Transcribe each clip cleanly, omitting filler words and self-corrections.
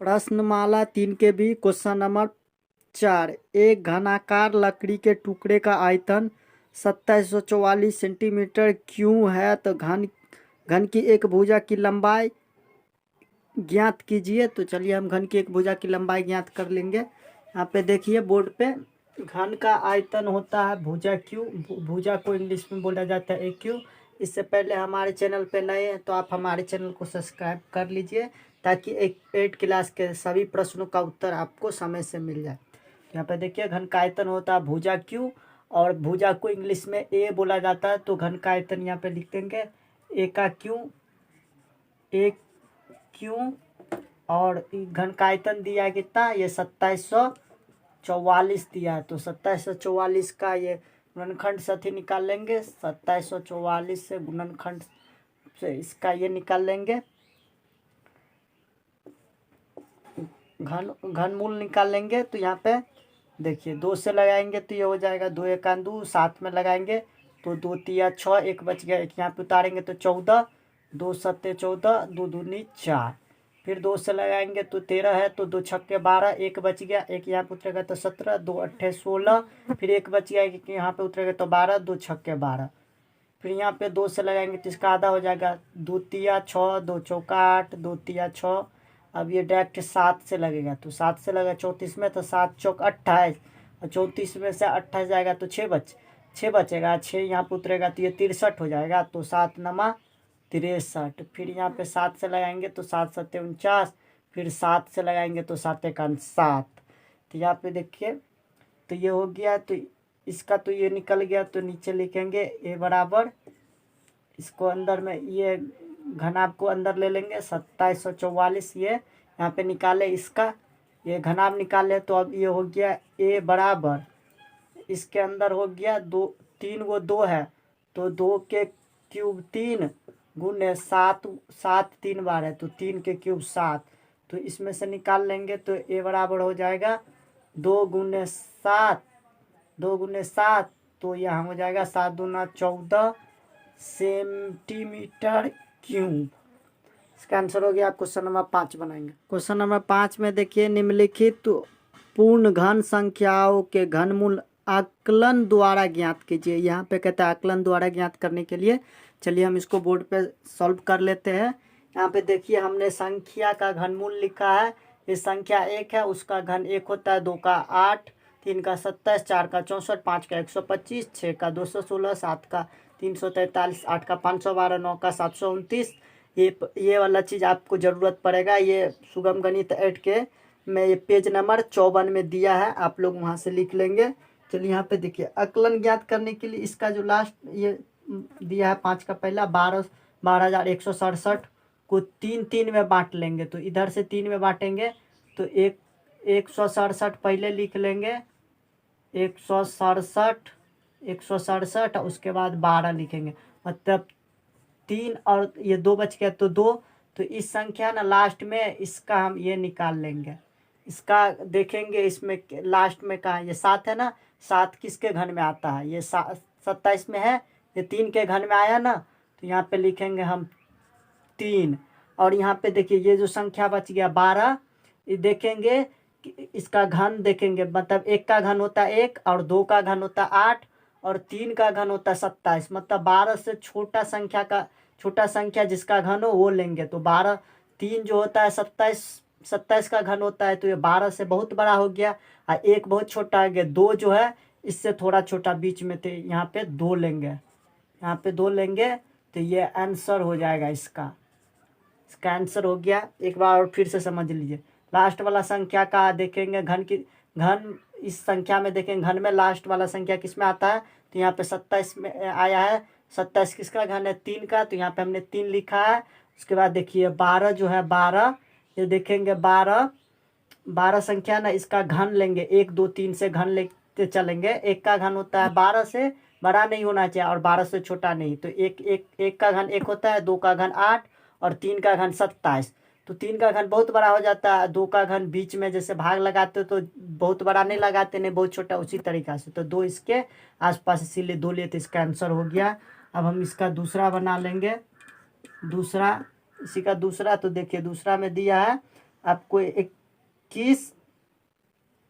प्रश्नमाला 3 के भी question number 4। एक घनाकार लकड़ी के टुकड़े का आयतन 2744 सेंटीमीटर क्यों है, तो घन की एक भुजा की लंबाई ज्ञात कीजिए। तो चलिए हम घन की एक भुजा की लंबाई ज्ञात कर लेंगे। यहाँ पे देखिए बोर्ड पे घन का आयतन होता है भुजा क्यू। भुजा को इंग्लिश में बोला जाता है ए क्यू। इससे पहले हमारे चैनल पे नए हैं तो आप हमारे चैनल को सब्सक्राइब कर लीजिए ताकि 8 क्लास के सभी प्रश्नों का उत्तर आपको समय से मिल जाए। यहाँ पे देखिए घन का आयतन होता है भुजा क्यू और भुजा को इंग्लिश में ए बोला जाता है। तो घन का आयतन यहाँ पे लिख देंगे ए का क्यू, ए क्यू। और घन का आयतन दिया है कितना, ये 2744 दिया है। तो 2744 का ये गुणनखंड साथी निकाल लेंगे। 2744 से गुणनखंड से इसका ये निकाल लेंगे, घनमूल निकाल लेंगे। तो यहाँ पे देखिए 2 से लगाएंगे तो ये हो जाएगा 2 एकान 2, 7 में लगाएंगे तो 2 तिया 6, एक बच गया, एक यहाँ पे उतारेंगे तो 14, 2 सत्ते 14, 2 दूनी 4। फिर 2 से लगाएंगे तो 13 है, तो 2 छक्के 12, एक बच गया, एक यहाँ पे उतरेगा तो 17, 2 अट्ठे 16, फिर एक बच गया, एक यहाँ पे उतरेगा तो 12, 2 छक्के 12। फिर यहाँ पे 2 से लगाएंगे तो इसका आधा हो जाएगा, 2 तिया 6, 2 चौका 8, 2 तिया 6। अब ये डायरेक्ट 7 से लगेगा तो 7 से लगा 34 में, तो 7 चौक 28 और 34 में से 28 जाएगा तो 6 बचेगा, 6 यहाँ पे उतरेगा तो ये 63 हो जाएगा। तो 7 नमा 63। फिर यहाँ पे 7 से लगाएंगे तो 7 सत्ते 49, फिर 7 से लगाएंगे तो 7 एकान 7। तो यहाँ पे देखिए तो ये हो गया, तो इसका तो ये निकल गया। तो नीचे लिखेंगे ए बराबर, इसको अंदर में ये घनाभ को अंदर ले लेंगे 2744, ये यहाँ पे निकाले इसका ये घनाभ निकाले। तो अब ये हो गया ए बराबर, इसके अंदर हो गया 2, 3 गो 2 है तो 2 के क्यूब 3 गुने 7, 7 3 बार है तो 3 के क्यूब 7। तो इसमें से निकाल लेंगे तो ए बराबर हो जाएगा 2 गुने 7, 2 गुने 7, तो यहाँ हो जाएगा 7 दूना 14 सेंटीमीटर क्यूब। इसका आंसर हो गया। आप क्वेश्चन नंबर 5 बनाएंगे। क्वेश्चन नंबर 5 में देखिए निम्नलिखित पूर्ण घन संख्याओं के घनमूल आकलन द्वारा ज्ञात कीजिए। यहाँ पे कहता है आकलन द्वारा ज्ञात करने के लिए। चलिए हम इसको बोर्ड पे सॉल्व कर लेते हैं। यहाँ पे देखिए हमने संख्या का घनमूल लिखा है। ये संख्या 1 है, उसका घन 1 होता है, 2 का 8, 3 का 27, 4 का 64, 5 का 125, 6 का 216, 7 का 343, 8 का 512, 9 का 729। ये वाला चीज़ आपको ज़रूरत पड़ेगा। ये सुगम गणित 8 के में ये पेज नंबर 54 में दिया है, आप लोग वहाँ से लिख लेंगे। चलिए यहाँ पे देखिए आकलन ज्ञात करने के लिए इसका जो लास्ट ये दिया है 5 का पहला 12,167 को 3 3 में बांट लेंगे। तो इधर से 3 में बांटेंगे तो 167 पहले लिख लेंगे, 167 उसके बाद 12 लिखेंगे, मतलब 3 और ये 2 बच गया तो 2। तो इस संख्या ना लास्ट में इसका हम ये निकाल लेंगे। इसका देखेंगे इसमें लास्ट में कहाँ, ये 7 है ना, 7 किसके घन में आता है, ये 27 में है, ये 3 के घन में आया ना। तो यहाँ पे लिखेंगे हम 3। और यहाँ पे देखिए ये जो संख्या बच गया 12, ये देखेंगे इसका घन देखेंगे, मतलब 1 का घन होता है 1 और 2 का घन होता है 8 और 3 का घन होता है 27, मतलब 12 से छोटा संख्या जिसका घन हो वो लेंगे। तो 12, 3 जो होता है 27 का घन होता है, तो ये 12 से बहुत बड़ा हो गया और 1 बहुत छोटा है, 2 जो है इससे थोड़ा छोटा बीच में, तो यहाँ पे 2 लेंगे, यहाँ पे 2 लेंगे। तो ये आंसर हो जाएगा इसका आंसर हो गया। एक बार और फिर से समझ लीजिए, लास्ट वाला संख्या का देखेंगे घन इस संख्या में देखेंगे घन में लास्ट वाला संख्या किस में आता है। तो यहाँ पे 27 में आया है, 27 किसका घन है, 3 का, तो यहाँ पे हमने 3 लिखा है। उसके बाद देखिए 12 जो है 12, ये देखेंगे 12 संख्या ना, इसका घन लेंगे 1 2 3 से घन लेते चलेंगे। 1 का घन होता है 12 से बड़ा नहीं होना चाहिए और 12 से छोटा नहीं। तो एक का घन 1 होता है, 2 का घन 8 और 3 का घन 27। तो 3 का घन बहुत बड़ा हो जाता है, 2 का घन बीच में जैसे भाग लगाते हो तो बहुत बड़ा नहीं लगाते, नहीं बहुत छोटा, उसी तरीक़ा से। तो 2 इसके आसपास इसीलिए 2 लिए, तो इसका आंसर हो गया। अब हम इसका दूसरा बना लेंगे। दूसरा, इसी का दूसरा, तो देखिए दूसरा में दिया है आपको 21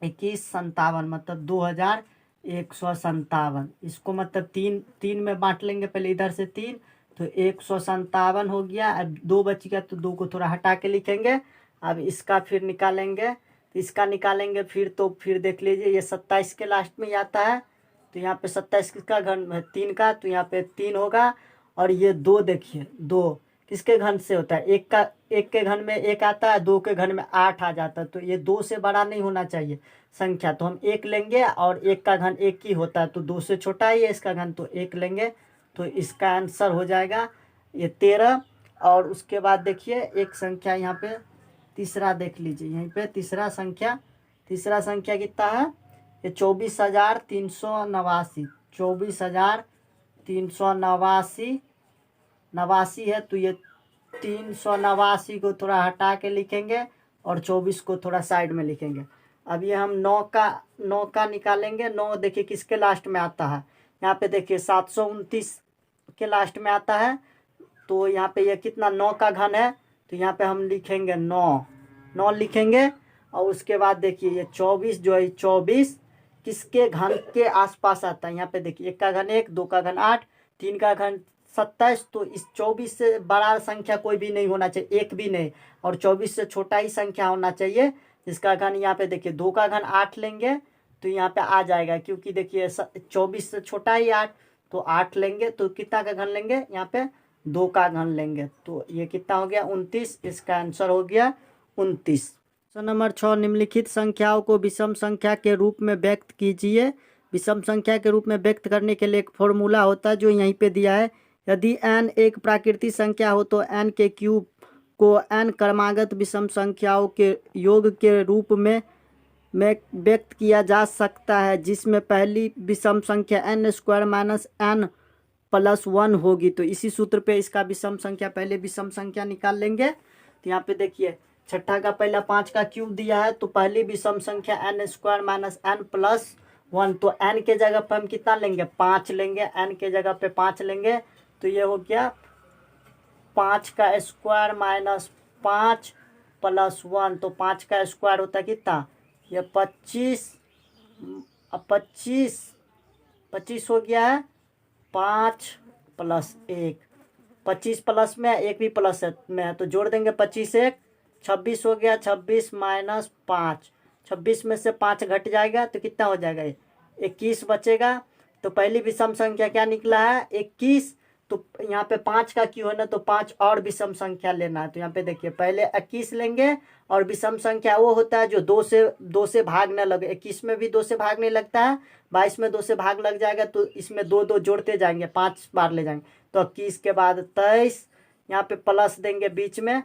मतलब 2157। इसको मतलब तीन तीन में बांट लेंगे, पहले इधर से 3, तो 157 हो गया। अब 2 बच गया तो 2 को थोड़ा हटा के लिखेंगे। अब इसका फिर निकालेंगे, तो इसका निकालेंगे फिर, तो फिर देख लीजिए ये 27 के लास्ट में ही आता है। तो यहाँ पे 27 किसका घन है, 3 का, तो यहाँ पे 3 होगा। और ये 2 देखिए, 2 किसके घन से होता है, एक के घन में 1 आता है, 2 के घन में 8 आ जाता है। तो ये 2 से बड़ा नहीं होना चाहिए संख्या, तो हम 1 लेंगे। और 1 का घन 1 ही होता है, तो 2 से छोटा ही है इसका घन, तो 1 लेंगे। तो इसका आंसर हो जाएगा ये 13। और उसके बाद देखिए एक संख्या यहाँ पे तीसरा देख लीजिए, यहीं पे तीसरा संख्या कितना है, ये 24,389। 24,389 है। तो ये 389 को थोड़ा हटा के लिखेंगे और 24 को थोड़ा साइड में लिखेंगे। अब ये हम 9 का निकालेंगे। 9 देखिए किसके लास्ट में आता है, यहाँ पे देखिए 729 के लास्ट में आता है। तो यहाँ पे ये कितना 9 का घन है, तो यहाँ पे हम लिखेंगे 9 लिखेंगे। और उसके बाद देखिए ये 24 जो है, 24 किसके घन के आसपास आता है, यहाँ पे देखिए 1 का घन 1, 2 का घन 8, 3 का घन 27। तो इस 24 से बड़ा संख्या कोई भी नहीं होना चाहिए, एक भी नहीं। और 24 से छोटा ही संख्या होना चाहिए जिसका घन, यहाँ पे देखिए 2 का घन 8 लेंगे तो यहाँ पे आ जाएगा, क्योंकि देखिए 24 से छोटा ही 8, तो 8 लेंगे। तो कितना का घन लेंगे, यहाँ पे 2 का घन लेंगे। तो ये कितना हो गया 29, इसका आंसर हो गया 29। प्रश्न नंबर 6, निम्नलिखित संख्याओं को विषम संख्या के रूप में व्यक्त कीजिए। विषम संख्या के रूप में व्यक्त करने के लिए एक फॉर्मूला होता है जो यहीं पे दिया है। यदि n एक प्राकृतिक संख्या हो तो n के क्यूब को n क्रमागत विषम संख्याओं के योग के रूप में व्यक्त किया जा सकता है, जिसमें पहली विषम संख्या n² - n+1 होगी। तो इसी सूत्र पे इसका विषम संख्या, पहले विषम संख्या निकाल लेंगे। तो यहाँ पे देखिए छठा का पहला 5 का क्यूब दिया है, तो पहली विषम संख्या n² - n+1। तो n के जगह पे हम कितना लेंगे, 5 लेंगे। n के जगह पे 5 लेंगे, तो ये हो गया 5 का स्क्वायर -5 + 1। तो 5 का स्क्वायर होता है कितना, ये 25। अब 25 हो गया है, 5 + 1। 25 प्लस में 1 भी प्लस में है, तो जोड़ देंगे 25 1, 26 हो गया। 26 - 5, 26 में से 5 घट जाएगा तो कितना हो जाएगा, 21 बचेगा। तो पहली विषम संख्या क्या निकला है, 21। तो यहाँ पे 5 का क्यों है ना, तो 5 और विषम संख्या लेना है। तो यहाँ पे देखिए पहले 21 लेंगे, और विषम संख्या वो होता है जो 2 से भाग न लगे। 21 में भी 2 से भाग नहीं लगता है, 22 में 2 से भाग लग जाएगा, तो इसमें 2 जोड़ते जाएंगे, 5 बार ले जाएंगे। तो 21 के बाद 23, यहाँ पे प्लस देंगे, बीच में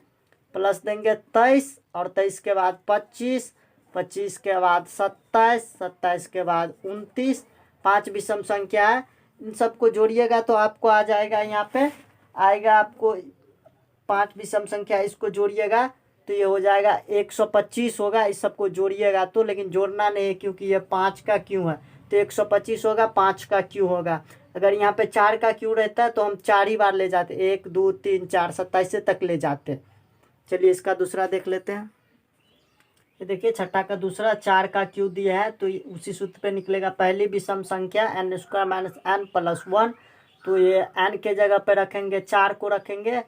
प्लस देंगे 23, और 23 के बाद 25, 25 के बाद 27, 27 के बाद 29। 5 विषम संख्या है, इन सबको जोड़िएगा तो आपको आ जाएगा, यहाँ पे आएगा आपको 5 विषम संख्या, इसको जोड़िएगा तो ये हो जाएगा 125 होगा। इस सबको जोड़िएगा तो, लेकिन जोड़ना नहीं है क्योंकि ये 5 का क्यों है, तो 125 होगा, 5 का क्यों होगा। अगर यहाँ पे 4 का क्यों रहता है तो हम 4 ही बार ले जाते, 1 2 3 4, 27 तक ले जाते। चलिए इसका दूसरा देख लेते हैं। ये देखिए छठा का दूसरा 4 का क्यू दिया है, तो उसी सूत्र पे निकलेगा। पहली विषम संख्या n² - n+1। तो ये n के जगह पे रखेंगे, 4 को रखेंगे,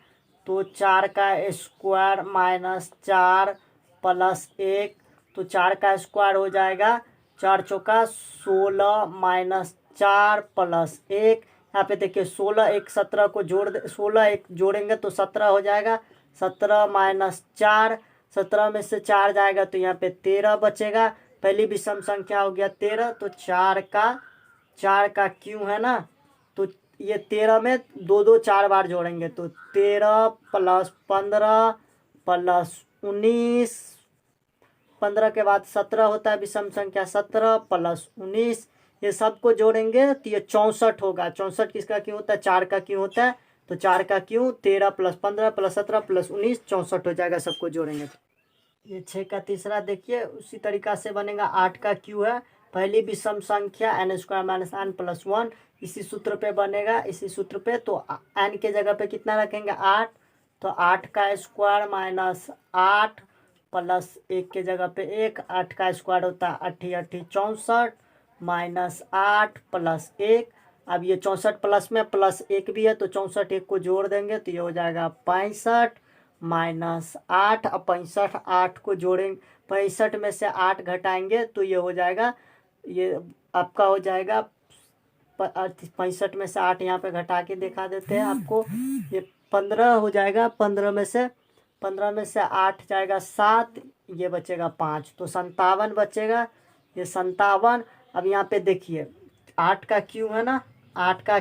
तो 4 का स्क्वायर -4 + 1। तो 4 का स्क्वायर हो जाएगा 4 चौका 16 - 4 + 1। यहाँ पे देखिए 16 1 17 को जोड़ दे, 16 1 जोड़ेंगे तो 17 हो जाएगा। 17 - 4, 17 में से 4 जाएगा तो यहाँ पे 13 बचेगा। पहली विषम संख्या हो गया 13। तो 4 का क्यों है ना, तो ये 13 में 2 4 बार जोड़ेंगे, तो 13 + 15 + 19, 15 के बाद 17 होता है विषम संख्या, 17 + 19। ये सबको जोड़ेंगे तो ये 64 होगा। 64 किसका क्यों होता है, 4 का क्यों होता है, तो 4 का क्यों 13 + 15 + 17 + 19, 64 हो जाएगा, सबको जोड़ेंगे। ये 6 का तीसरा देखिए उसी तरीका से बनेगा। 8 का क्यू है, पहली विषम संख्या n² - n+1, इसी सूत्र पे बनेगा, इसी सूत्र पे। तो n के जगह पे कितना रखेंगे, 8। तो 8 का स्क्वायर -8 प्लस 1 के जगह पे 1, 8 का स्क्वायर होता है 8 8 64 माइनस 8 प्लस 1। अब ये 64 प्लस में प्लस 1 भी है तो 64 1 को जोड़ देंगे तो ये हो जाएगा 65 माइनस 8। अब 65 8 को जोड़ेंगे, 65 में से 8 घटाएंगे तो ये हो जाएगा, ये आपका हो जाएगा 65 में से 8 यहाँ पे घटा के दिखा देते हैं आपको, ये 15 हो जाएगा। 15 में से 8 जाएगा 7, ये बचेगा 5 तो 57 बचेगा, ये 57। अब यहाँ पे देखिए 8 का क्यू है ना, 8 का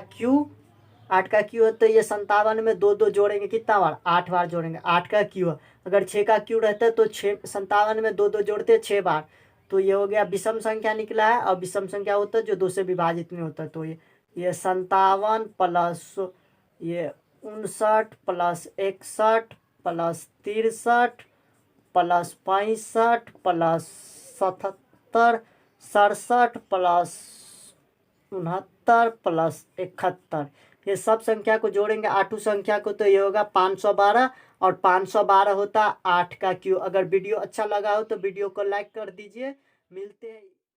क्यू है तो ये 57 में 2 2 जोड़ेंगे कितना बार, 8 बार जोड़ेंगे, 8 का क्यू है। अगर 6 का क्यू रहता है तो 57 में 2 2 जोड़ते 6 बार, तो ये हो गया विषम संख्या निकला है। और विषम संख्या होता है जो 2 से विभाजित नहीं होता, तो ये 57 प्लस ये 59 plus 61 plus 63 plus 65 plus 77 67 plus 69 plus 71, ये सब संख्या को जोड़ेंगे आठों संख्या को तो ये होगा 512। और 512 होता 8 का क्यू। अगर वीडियो अच्छा लगा हो तो वीडियो को लाइक कर दीजिए। मिलते हैं।